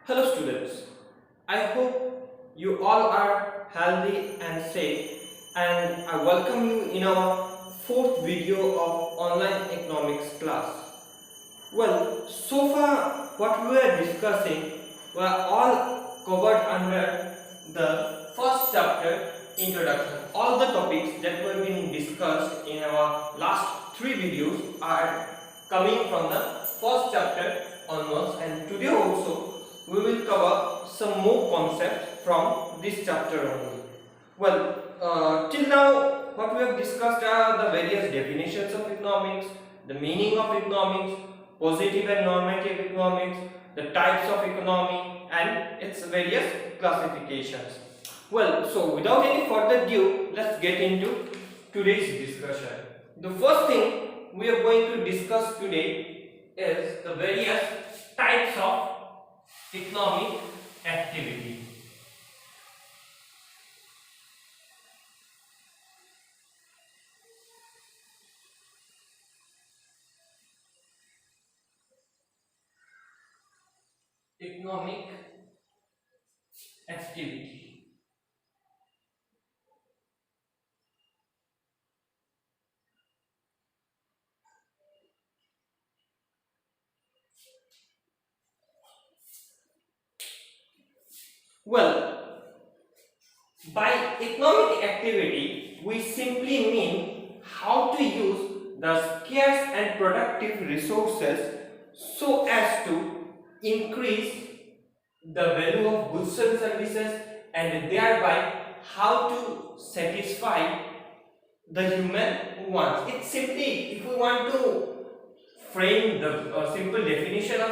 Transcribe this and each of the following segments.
Hello students, I hope you all are healthy and safe, and I welcome you in our fourth video of online economics class. Well, so far what we are discussing were all covered under the first chapter introduction. All the topics that were being discussed in our last three videos are coming from the first chapter onwards, and today also we will cover some more concepts from this chapter only. Well, till now what we have discussed are the various definitions of economics, the meaning of economics, positive and normative economics, the types of economy and its various classifications. Well, so without any further ado, let's get into today's discussion. The first thing we are going to discuss today is the various types of economic activity. Economic activity. Well, by economic activity, we simply mean how to use the scarce and productive resources so as to increase the value of goods and services, and thereby how to satisfy the human wants. It's simply, if we want to frame the simple definition of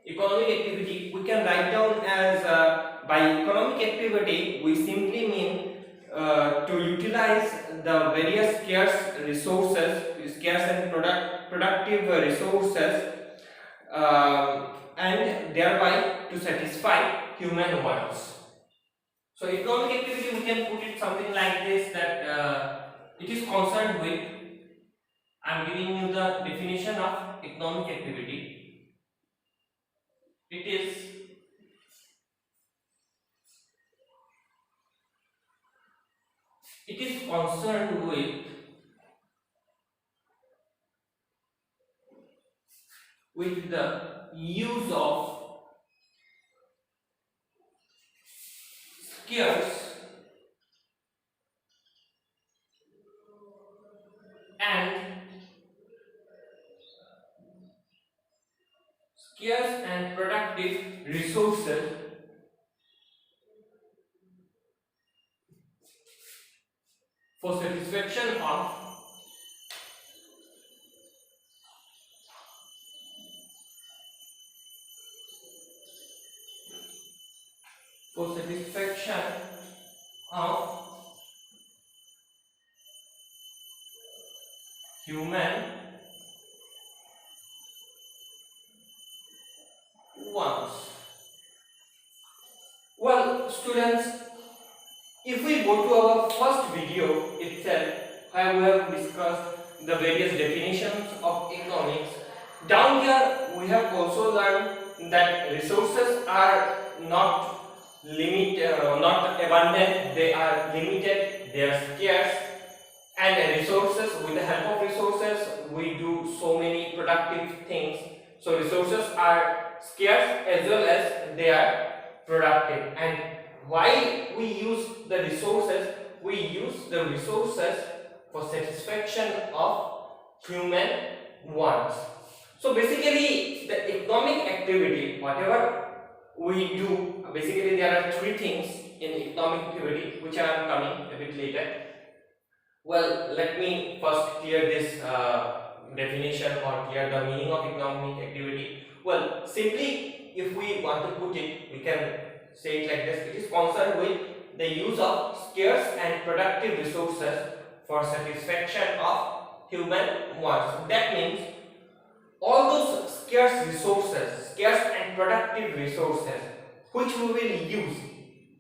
economic activity, we can write down as by economic activity we simply mean to utilize the various scarce resources, scarce and productive resources, and thereby to satisfy human wants. So economic activity, we can put it something like this, that it is concerned with, I am giving you the definition of economic activity. It is concerned with the use of scarce and productive resources for satisfaction of human wants. Well, students, if we go to our first video itself, where we have discussed the various definitions of economics, down here we have also learned that resources are not not abundant, they are limited, they are scarce, and resources, with the help of resources we do so many productive things. So resources are scarce as well as they are productive. And why we use the resources? We use the resources for satisfaction of human wants. So basically the economic activity, whatever we do, basically there are three things in economic activity which I am coming a bit later. Well, let me first clear this definition or clear the meaning of economic activity. Well, simply if we want to put it, we can say it like this: it is concerned with the use of scarce and productive resources for satisfaction of human wants. That means all those scarce resources, scarce and productive resources, which we will use.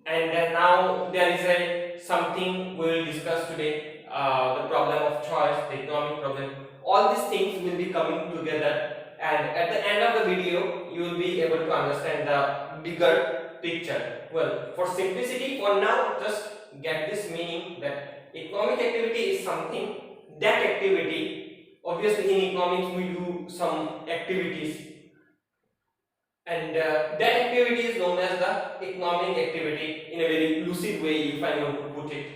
And then now there is something we will discuss today, the problem of choice, the economic problem. All these things will be coming together and at the end of the video you will be able to understand the bigger picture. Well, for simplicity, for now, just get this meaning that economic activity is something, that activity, obviously in economics we do some activities, and that activity is known as the economic activity in a very lucid way, if I want to put it.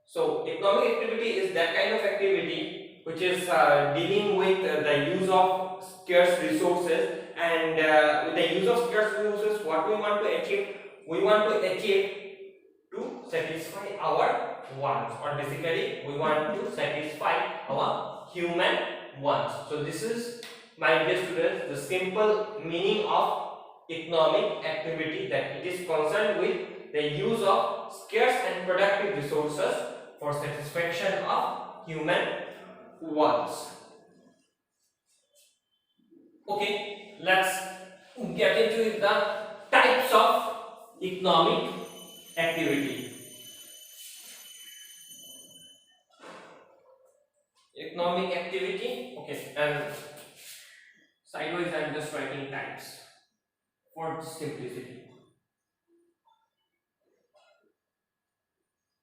So economic activity is that kind of activity which is dealing with the use of scarce resources, and with the use of scarce resources, what we want to achieve? We want to achieve to satisfy our wants, or basically we want to satisfy our human wants. So this is, my dear students, the simple meaning of economic activity, that it is concerned with the use of scarce and productive resources for satisfaction of human wants. Okay, let's get into the types of economic activity. Economic activity, okay, and sideways I am just writing types for simplicity.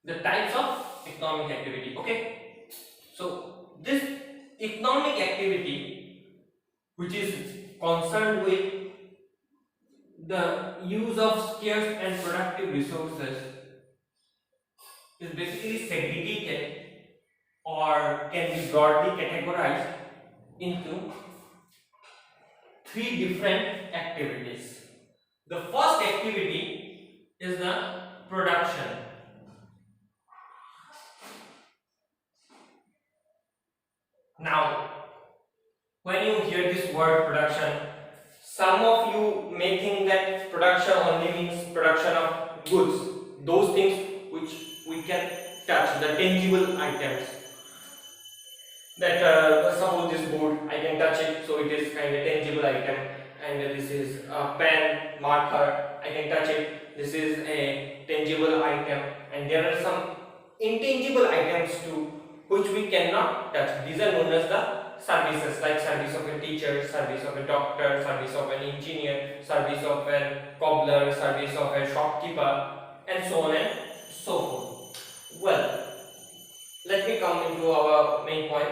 The types of economic activity, okay. So this economic activity which is concerned with the use of scarce and productive resources is basically segregated, or can be broadly categorized into three different activities. The first activity is the production. Now, when you hear this word production, some of you may think that production only means production of goods, those things which we can touch, the tangible items. That suppose this board, I can touch it, so it is kind of tangible item. And this is a pen, marker, I can touch it, this is a tangible item. And there are some intangible items too, which we cannot touch. These are known as the services, like service of a teacher, service of a doctor, service of an engineer, service of a cobbler, service of a shopkeeper, and so on and so forth. Well, let me come into our main point,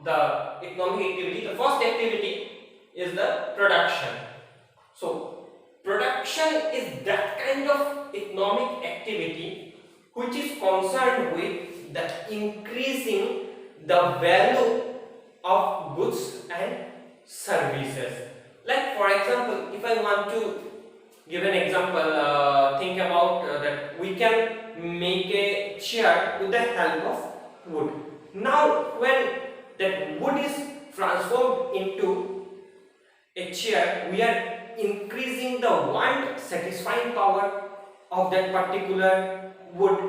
the economic activity. The first activity is the production. So production is that kind of economic activity which is concerned with the increasing the value of goods and services. Like for example, if I want to give an example, think about that we can make a chair with the help of wood. Now when that wood is transformed into a chair, we are increasing the want satisfying power of that particular wood,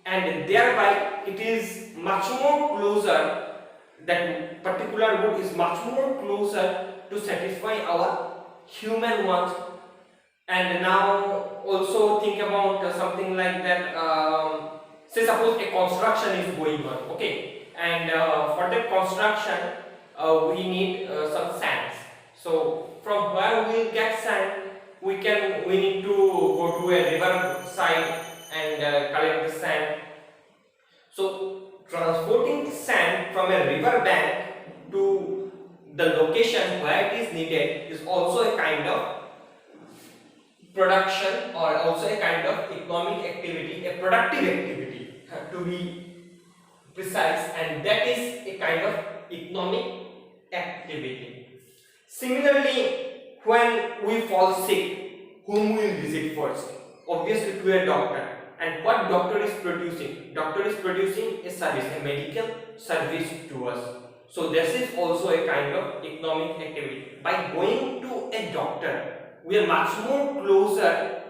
and thereby it is much more closer, that particular wood is much more closer to satisfy our human wants. And now also think about something like that, say suppose a construction is going on, okay, and for that construction we need some sands. So from where we will get sand, we need to go to a river side and collect the sand. So transporting sand from a river bank to the location where it is needed is also a kind of production, or also a kind of economic activity, a productive activity to be precise, and that is a kind of economic activity. Similarly, when we fall sick, whom we will visit first? Obviously to a doctor. And what doctor is producing? Doctor is producing a service, a medical service to us. So this is also a kind of economic activity. By going to a doctor, we are much more closer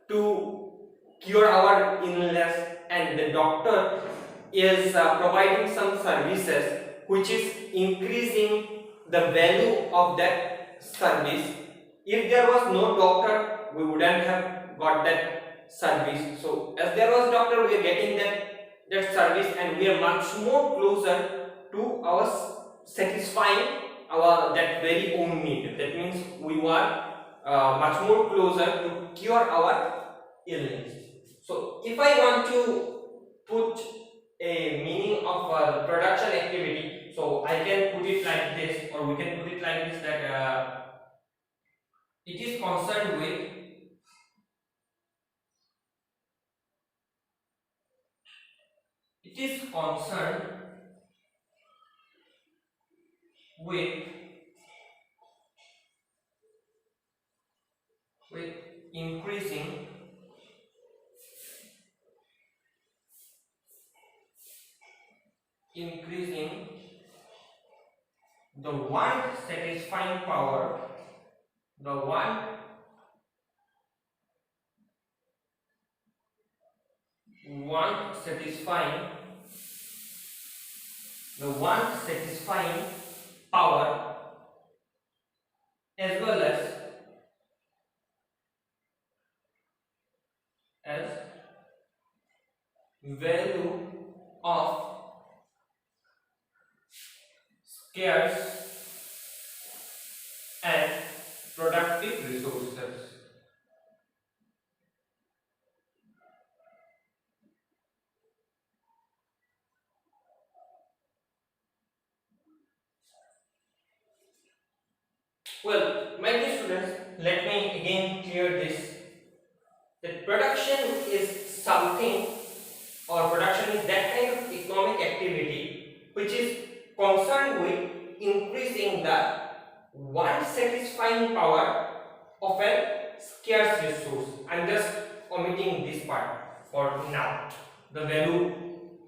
to cure our illness, and the doctor is providing some services which is increasing the value of that service. If there was no doctor, we wouldn't have got that service. So as there was doctor, we are getting that service, and we are much more closer to our satisfying our that very own need. That means we want much more closer to cure our illness. So if I want to put a meaning of production activity, so I can put it like this, or we can put it like this, that it is concerned with it is concerned with with increasing the want satisfying power, the want satisfying power, as well as value of scarce and productive resources. Well, my dear students, let me again clear this, that production is something, or production is that kind of economic activity which is concerned with increasing the want satisfying power of a scarce resource. I'm just omitting this part for now, the value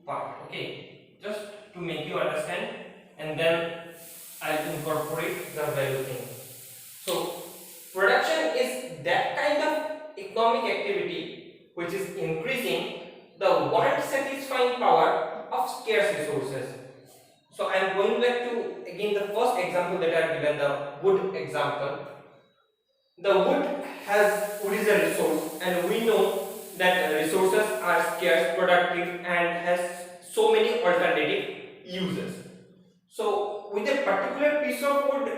part, okay, just to make you understand, and then I'll incorporate the value thing. So production is that kind of economic activity which is increasing the want satisfying power of scarce resources. So I am going back to again the first example that I have given, the wood example. The wood is a resource, and we know that resources are scarce, productive, and has so many alternative uses. So with a particular piece of wood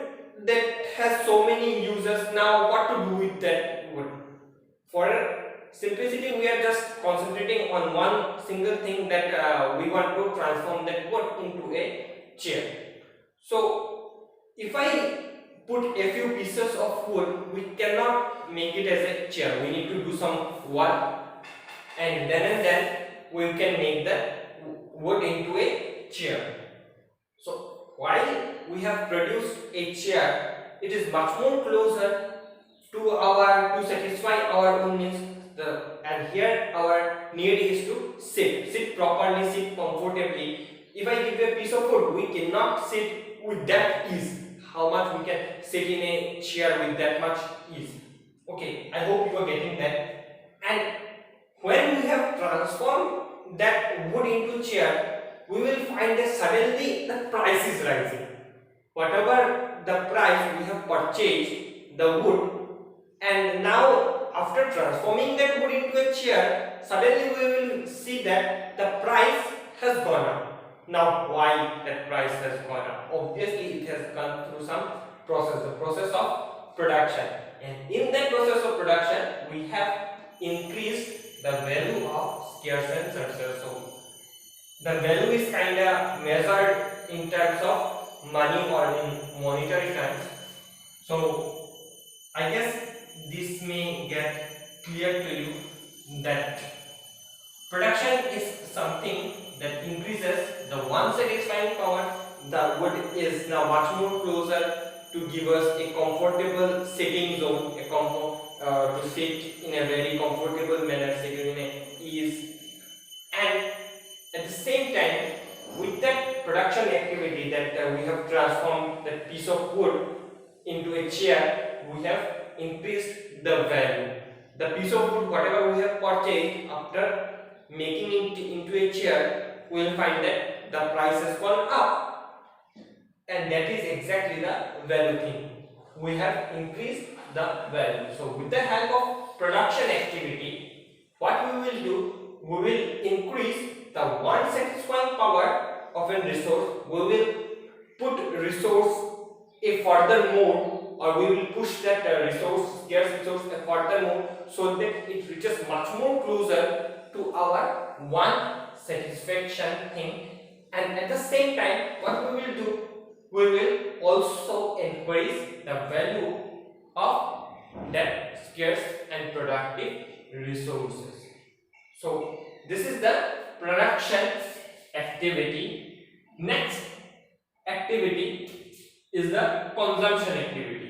that has so many uses, now what to do with that wood? For simplicity, we are just concentrating on one single thing, that we want to transform that wood into a chair. So if I put a few pieces of wood, we cannot make it as a chair. We need to do some work, and then we can make the wood into a chair. So while we have produced a chair, it is much more closer to satisfy our own needs. And here our need is to sit properly, sit comfortably. If I give you a piece of wood, we cannot sit with that ease. How much we can sit in a chair with that much ease? Okay, I hope you are getting that. And when we have transformed that wood into chair, we will find that suddenly the price is rising. Whatever the price we have purchased the wood, and now after transforming that wood into a chair, suddenly we will see that the price has gone up. Now why that price has gone up? Obviously it has gone through some process, the process of production, and in that process of production we have increased the value of scarce and surplus. So the value is kind of measured in terms of money or in monetary terms. So I guess this may get clear to you that production is something that increases the want satisfying power. The wood is now much more closer to give us a comfortable sitting zone, to sit in a very comfortable manner, sitting in a ease. And at the same time, with that production activity that we have transformed that piece of wood into a chair, we have increased the value. The piece of wood, whatever we have purchased, after making it into a chair, we will find that the price has gone up, and that is exactly the value thing. We have increased the value. So with the help of production activity, what we will do, we will increase the want satisfying power of a resource. We will put resource a further more, or we will push that scarce resource a further more, so that it reaches much more closer to our one satisfaction thing. And at the same time, what we will do, we will also increase the value of that scarce and productive resources. So this is the production activity. Next activity is the consumption activity.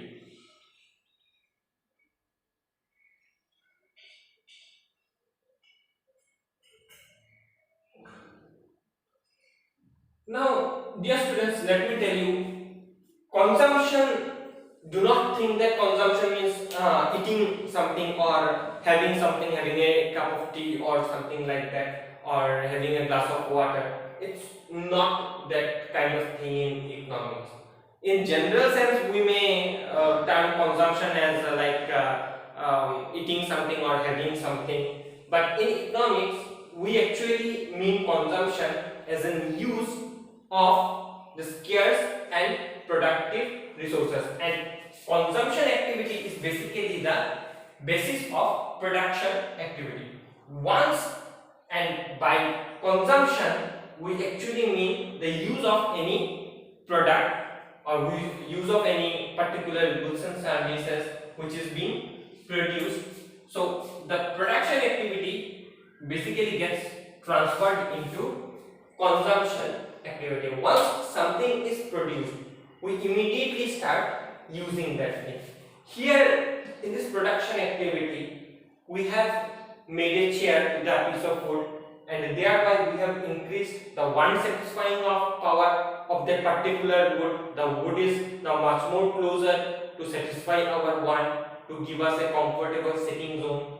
Now, dear students, let me tell you, consumption, do not think that consumption means eating something or having something, having a cup of tea or something like that, or having a glass of water. It's not that kind of thing in economics. In general sense, we may term consumption as eating something or having something, but in economics, we actually mean consumption as an use of the scarce and productive resources, and consumption activity is basically the basis of production activity. Once, and by consumption we actually mean the use of any product or use of any particular goods and services which is being produced. So the production activity basically gets transferred into consumption activity. Once something is produced, we immediately start using that thing. Here in this production activity, we have made a chair with a piece of wood, and thereby we have increased the one satisfying of power of that particular wood. The wood is now much more closer to satisfy our want, to give us a comfortable sitting zone,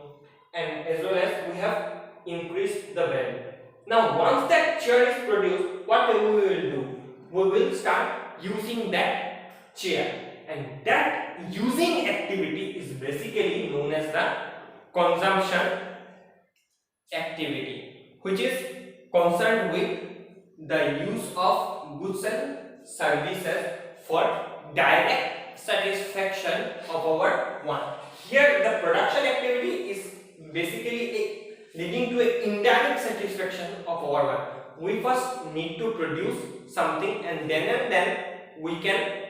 and as well as we have increased the value. Now once that chair is produced, what we will do? We will start using that chair, and that using activity is basically known as the consumption activity, which is concerned with the use of goods and services for direct satisfaction of our want. Here the production activity is basically leading to an indirect satisfaction of our want. We first need to produce something, and then we can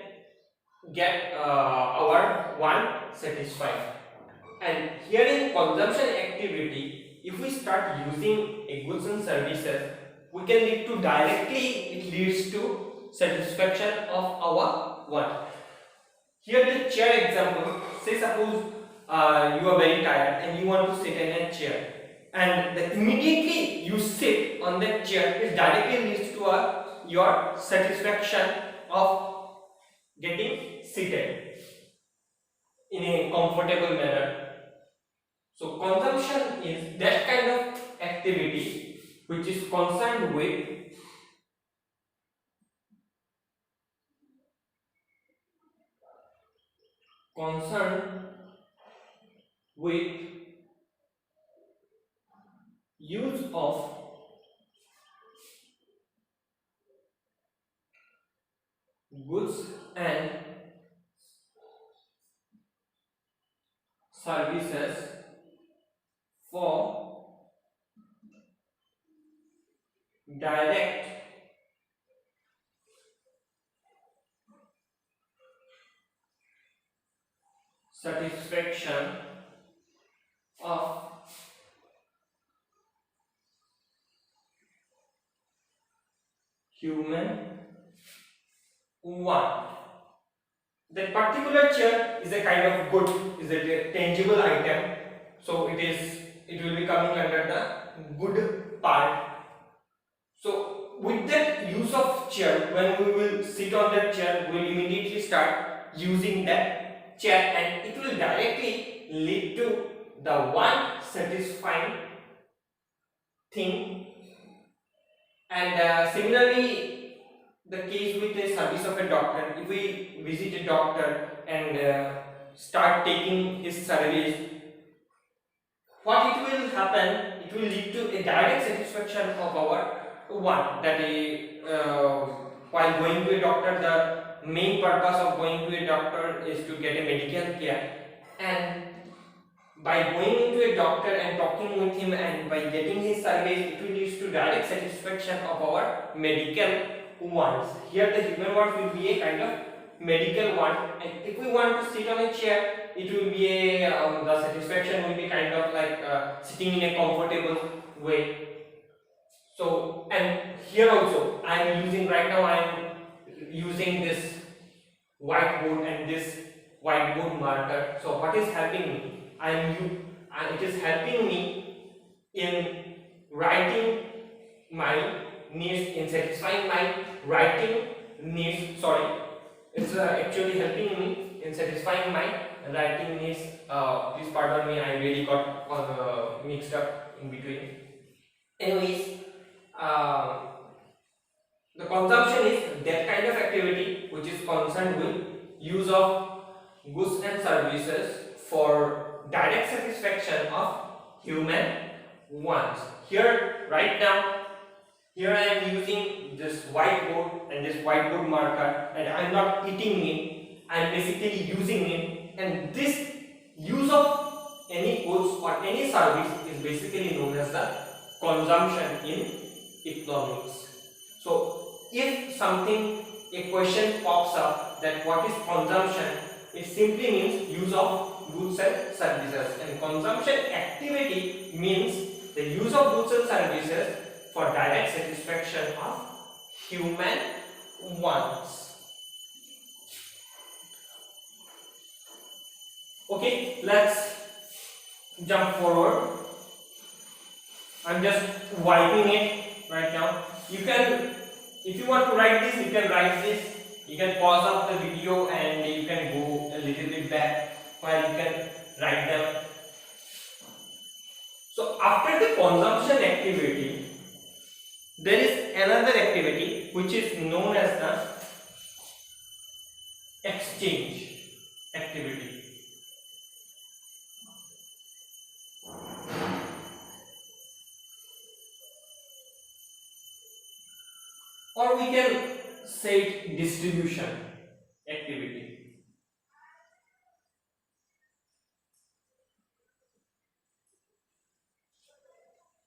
get our want satisfied. And here in consumption activity, if we start using a goods and services, we can lead to directly, it leads to satisfaction of our want. Here the chair example, say suppose you are very tired and you want to sit in a chair, and immediately you sit on that chair, it directly leads to your satisfaction of getting seated in a comfortable manner. So consumption is that kind of activity which is concerned with use of goods and services for direct satisfaction of human want. That particular chair is a kind of good, is a tangible item, so it will be coming under the good part. So with that use of chair, when we will sit on that chair, we will immediately start using that chair, and it will directly lead to the one satisfying thing. And similarly, the case with the service of a doctor, if we visit a doctor and start taking his service, what it will happen, it will lead to a direct satisfaction of our want. That while going to a doctor, the main purpose of going to a doctor is to get a medical care, and by going into a doctor and talking with him and by getting his service, it will lead to direct satisfaction of our medical wants. Here the human wants will be a kind of medical want, and if we want to sit on a chair, it will be a the satisfaction will be kind of like sitting in a comfortable way. So, and here also I am using right now I am using this whiteboard and this whiteboard marker. So what is helping me? It is helping me in writing my needs, in satisfying my writing needs. Sorry, it's actually helping me in satisfying my writing needs. Please pardon me, I really got mixed up in between. Anyways, the consumption is that kind of activity which is concerned with use of goods and services for direct satisfaction of human wants. Here, right now, here I am using this whiteboard and this whiteboard marker, and I am not eating it, I am basically using it, and this use of any goods or any service is basically known as the consumption in economics. So, if a question pops up that what is consumption, it simply means use of goods and services, and consumption activity means the use of goods and services for direct satisfaction of human wants. Okay, let's jump forward. I'm just wiping it right now. You can, if you want to write this, you can write this. You can pause up the video and you can go a little bit back while you can write them. So after the consumption activity, there is another activity which is known as the exchange activity. Or we can say it distribution activity.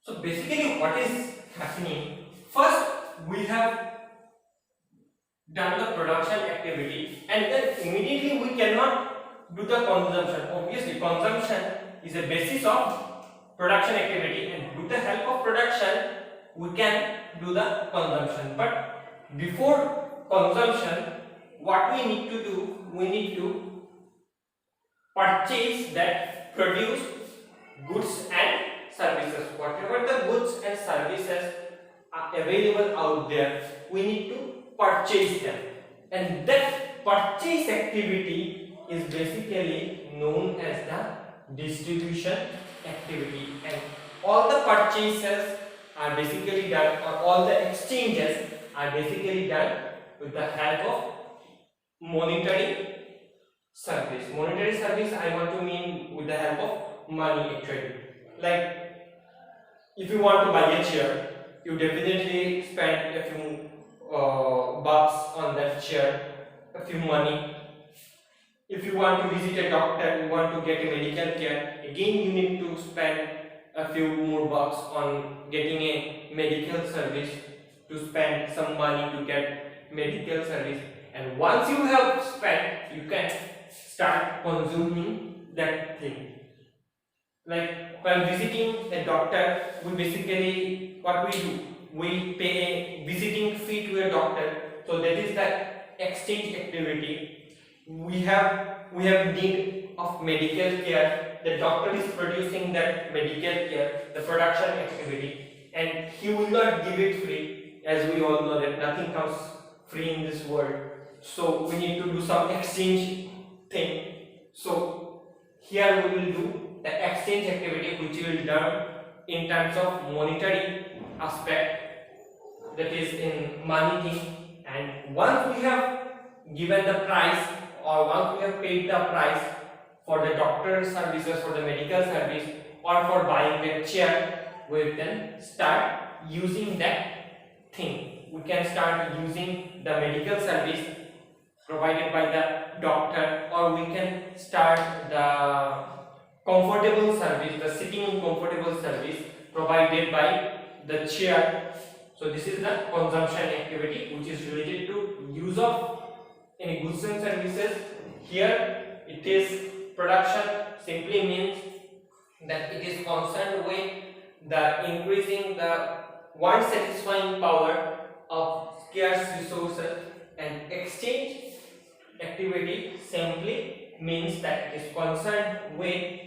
So basically what is happening, first we have done the production activity, and then immediately we cannot do the consumption. Obviously consumption is a basis of production activity, and with the help of production we can do the consumption. But before consumption, what we need to do, we need to purchase that produce goods and services. Whatever the goods and services are available out there, we need to purchase them, and that purchase activity is basically known as the distribution activity. And all the purchases are basically done, or all the exchanges are basically done with the help of monetary service. Monetary service I want to mean with the help of money actually. Like if you want to buy a chair, you definitely spend a few bucks on that chair, a few money. If you want to visit a doctor, you want to get a medical care, again you need to spend a few more bucks on getting a medical service, to spend some money to get medical service. And once you have spent, you can start consuming that thing. Like while visiting a doctor, we basically, what we do, we pay a visiting fee to a doctor. So that is the exchange activity. We have need of medical care. The doctor is producing that medical care, the production activity, and he will not give it free, as we all know that nothing comes free in this world. So we need to do some exchange thing. So here we will do the exchange activity, which will be done in terms of monetary aspect, that is in money thing. And once we have given the price, or once we have paid the price for the doctor services, for the medical service, or for buying the chair, we can start using that thing. We can start using the medical service provided by the doctor, or we can start the comfortable service, the sitting comfortable service provided by the chair. So this is the consumption activity which is related to use of any goods and services. Here it is production, simply means that it is concerned with the increasing the one satisfying power of scarce resources, and exchange activity simply means that it is concerned with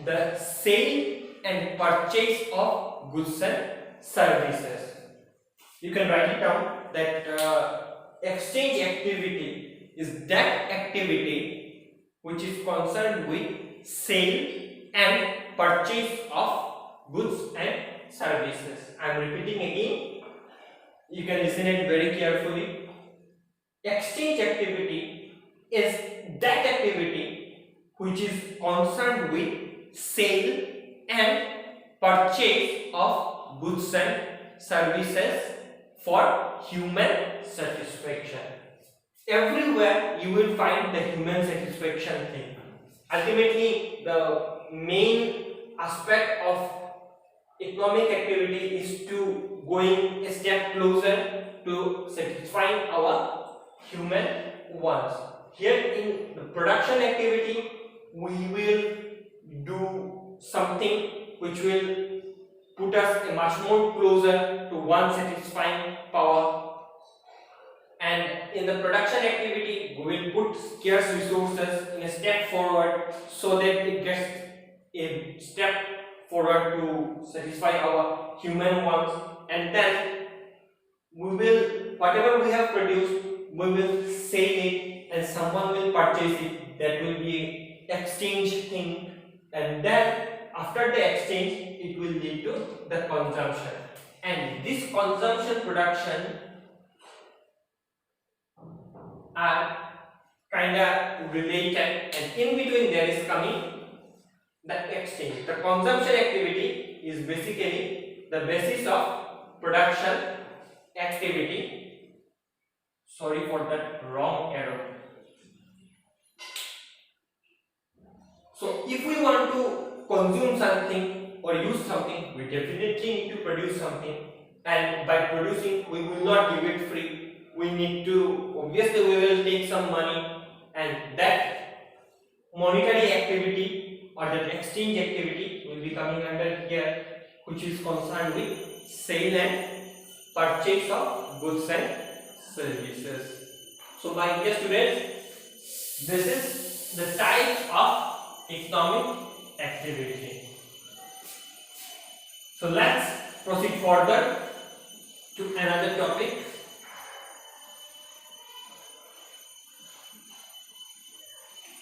the sale and purchase of goods and services. You can write it down that exchange activity is that activity which is concerned with sale and purchase of goods and services. I am repeating again, you can listen it very carefully. Exchange activity is that activity which is concerned with sale and purchase of goods and services for human satisfaction. Everywhere you will find the human satisfaction thing. Ultimately, the main aspect of economic activity is to going a step closer to satisfying our human wants. Here in the production activity, we will do something which will put us a much more closer to one satisfying power, and in the production activity we will put scarce resources in a step forward so that it gets a step forward to satisfy our human wants, and then we will, whatever we have produced, we will sell it and someone will purchase it. That will be exchange thing, and then after the exchange it will lead to the consumption, and this consumption production are kinda related, and in between there is coming the exchange. The consumption activity is basically the basis of production activity. Sorry for that wrong arrow. So if we want to consume something or use something, we definitely need to produce something, and by producing we will not give it free. We need to, obviously we will take some money, and that monetary activity or that exchange activity will be coming under here, which is concerned with sale and purchase of goods and services. So my dear students, this is the type of economic activity. So let's proceed further to another topic,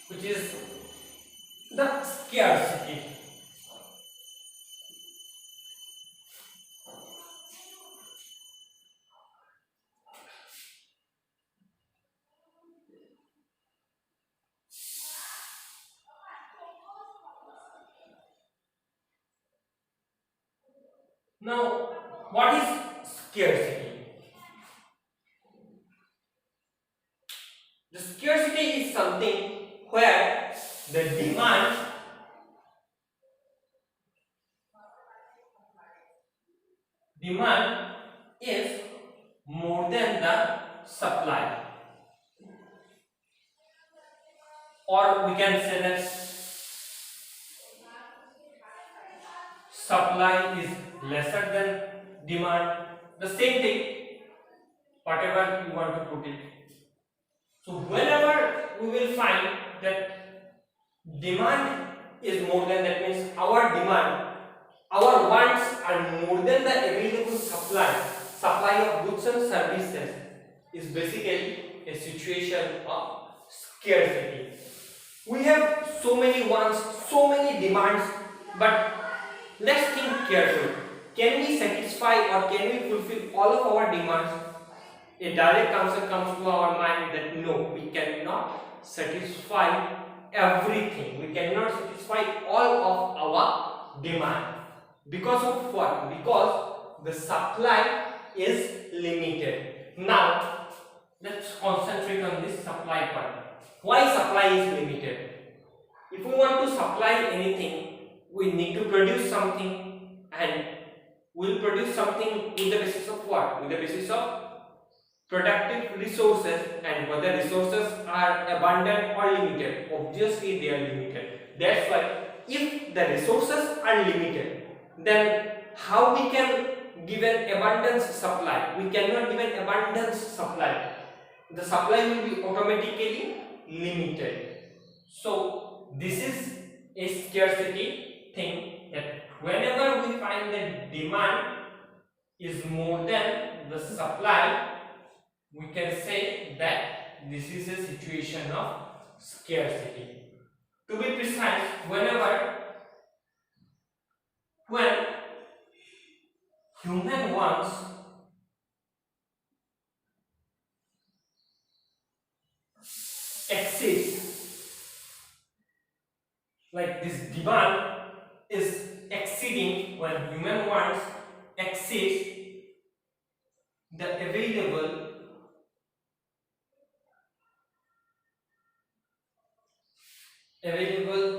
which is the scarcity. Now, what is scarcity? The scarcity is something where the demand is more than the supply, or we can say that supply is lesser than demand. The same thing, whatever you want to put it. So whenever we will find that demand is more than, that means our demand, our wants are more than the available supply of goods and services, is basically a situation of scarcity. We have so many wants, so many demands, but let's think carefully. Can we satisfy or can we fulfill all of our demands? A direct answer comes to our mind that no, we cannot satisfy everything. We cannot satisfy all of our demand. Because of what? Because the supply is limited. Now, let's concentrate on this supply part. Why supply is limited? If we want to supply anything, we need to produce something, and we'll produce something with the basis of what? With the basis of productive resources, and whether resources are abundant or limited. Obviously they are limited. That's why if the resources are limited, then how we can give an abundance supply? We cannot give an abundance supply. The supply will be automatically limited. So this is a scarcity thing, that whenever we find that demand is more than the supply, we can say that this is a situation of scarcity. To be precise, when human wants exceeds, like this demand is exceeding, when human wants exceeds the available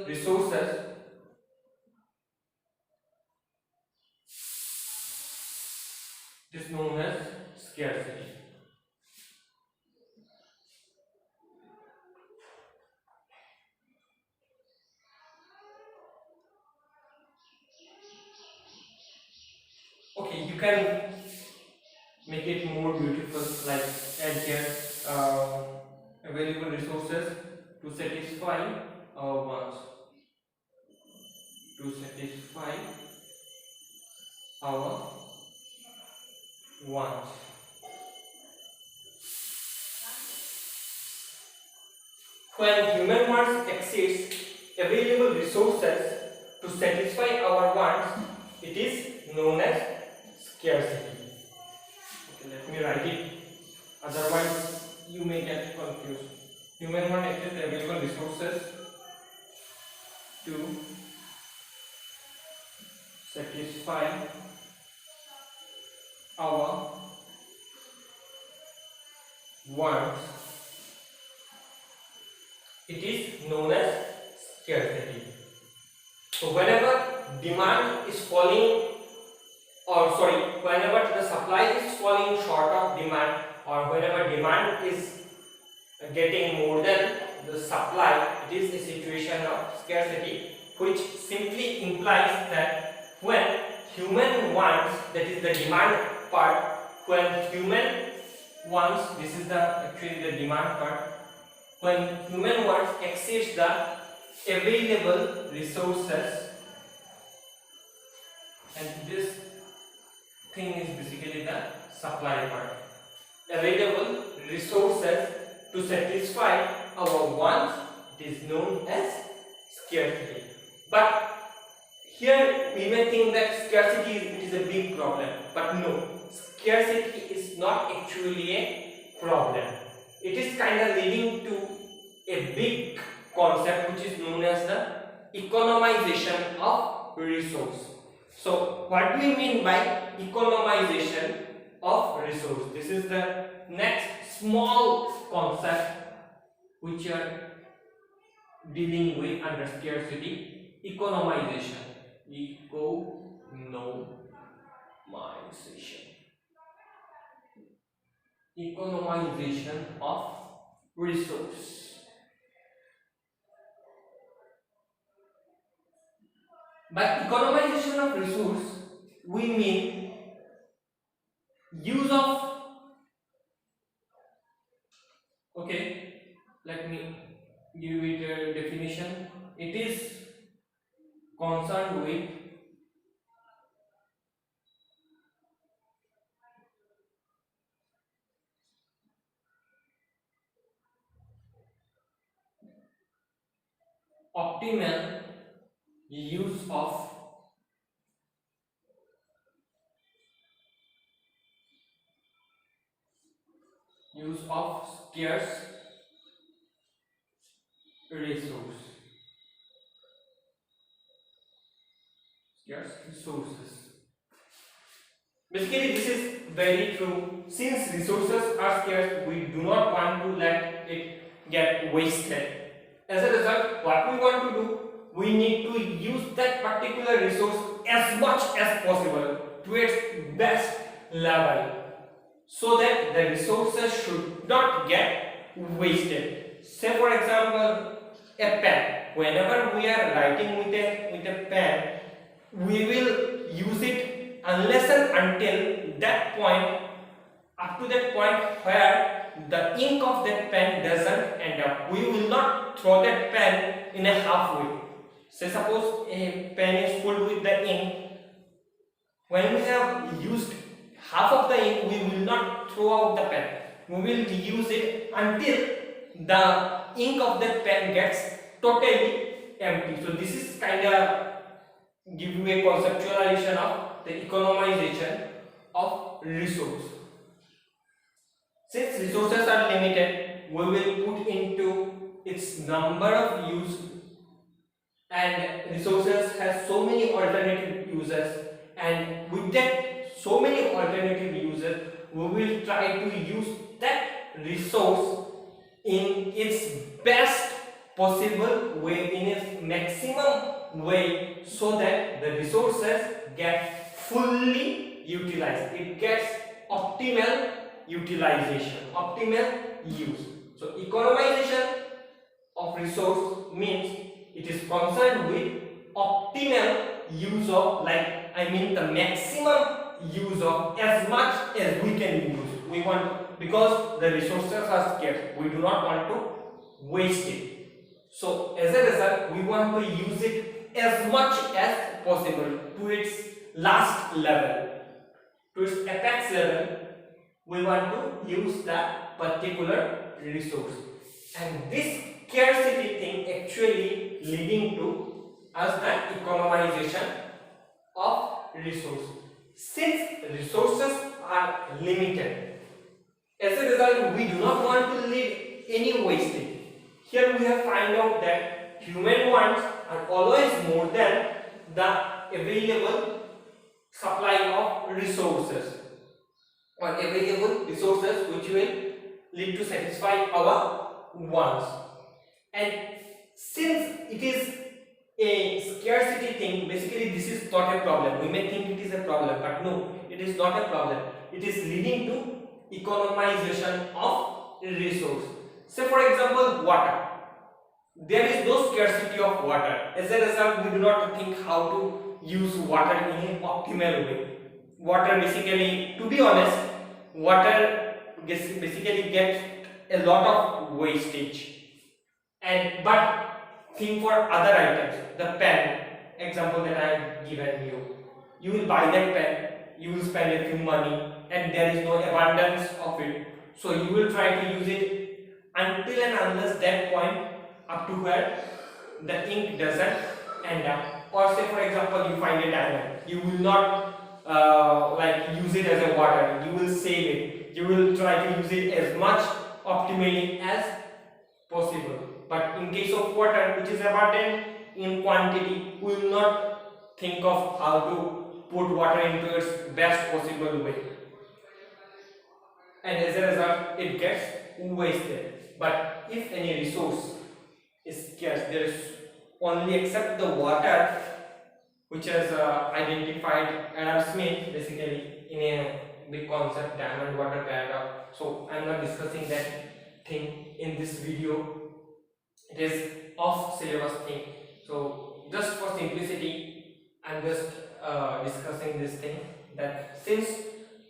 resources, is known as scarcity. Okay, you can make it more beautiful, like add here available resources to satisfy our wants. To satisfy our wants. When human wants exceeds available resources to satisfy our wants, it is known as scarcity. Okay, let me write it. Otherwise, you may get confused. Human want exceeds available resources to satisfy our wants. It is known as scarcity. So whenever demand is falling, whenever the supply is falling short of demand, or whenever demand is getting more than the supply, it is a situation of scarcity, which simply implies that when human wants, that is the demand part, when human wants, this is the actually the demand part, when human wants exceeds the available resources, and this thing is basically the supply part, available resources to satisfy our wants, it is known as scarcity. But here we may think that scarcity is a big problem, but no, scarcity is not actually a problem. It is kind of leading to a big concept which is known as the economization of resource. So what do we mean by economization of resource? This is the next small concept which you are dealing with under scarcity. Economization. Economization of resource. By economization of resource, we mean use of, okay, let me give it a definition. It is concerned with optimal use of scarce resources. Basically, this is very true. Since resources are scarce, we do not want to let it get wasted. As a result, what we want to do, we need to use that particular resource as much as possible to its best level, so that the resources should not get wasted. Say for example, a pen. Whenever we are writing with a pen, we will use it unless and until that point, up to that point where the ink of that pen doesn't end up. We will not throw that pen in a halfway. Say suppose a pen is full with the ink. When we have used half of the ink, we will not throw out the pen. We will use it until the ink of that pen gets totally empty. So this is kind of give you a conceptualization of the economization of resource. Since resources are limited, we will put into its number of use, and resources has so many alternative uses, and with that so many alternative uses, we will try to use that resource in its best possible way, in its maximum way, so that the resources get fully utilized. It gets optimal utilization, optimal use. So economization of resource means it is concerned with optimal use of, the maximum use of as much as we can use. We want, because the resources are scarce, we do not want to waste it. So as a result, we want to use it as much as possible to its last level, to its apex level. We want to use that particular resource, and this scarcity thing actually leading to as the economization of resource. Since resources are limited, as a result, we do not want to leave any wastage. Here we have found out that human wants are always more than the available supply of resources, or available resources which will lead to satisfy our wants. And since it is a scarcity thing, basically this is not a problem. We may think it is a problem, but no, it is not a problem. It is leading to economization of resource. Say for example, water. There is no scarcity of water. As a result, we do not think how to use water in an optimal way. Water basically, to be honest, water basically gets a lot of wastage. And but think for other items, the pen example that I have given you. You will buy that pen, you will spend a few money, and there is no abundance of it. So you will try to use it until and unless that point, up to where the ink doesn't end up. Or say for example, you find a diamond, you will not use it as a water, you will save it, you will try to use it as much optimally as possible. But in case of water, which is abundant in quantity, we will not think of how to put water into its best possible way, and as a result it gets wasted. But if any resource is scarce, there is only except the water, which has identified Adam Smith basically in a big concept, diamond water paradox. So I am not discussing that thing in this video. It is off syllabus thing. So just for simplicity, I am just discussing this thing, that since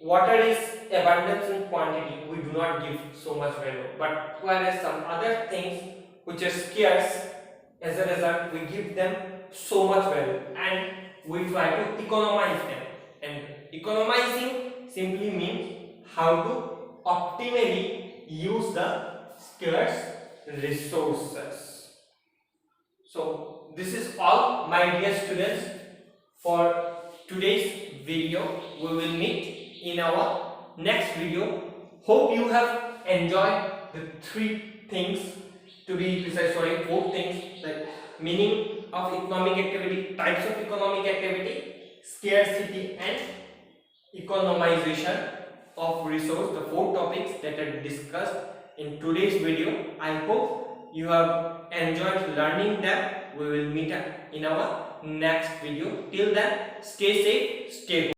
water is abundance in quantity, we do not give so much value. But whereas some other things which are scarce, as a result we give them so much value, and we try to economize them. And economizing simply means how to optimally use the scarce resources. So this is all, my dear students, for today's video. We will meet in our next video. Hope you have enjoyed the 3 things, to be precise, 4 things, like meaning of economic activity, types of economic activity, scarcity, and economization of resource, the four topics that are discussed in today's video. I hope you have enjoyed learning them. We will meet in our next video. Till then, stay safe, stay home.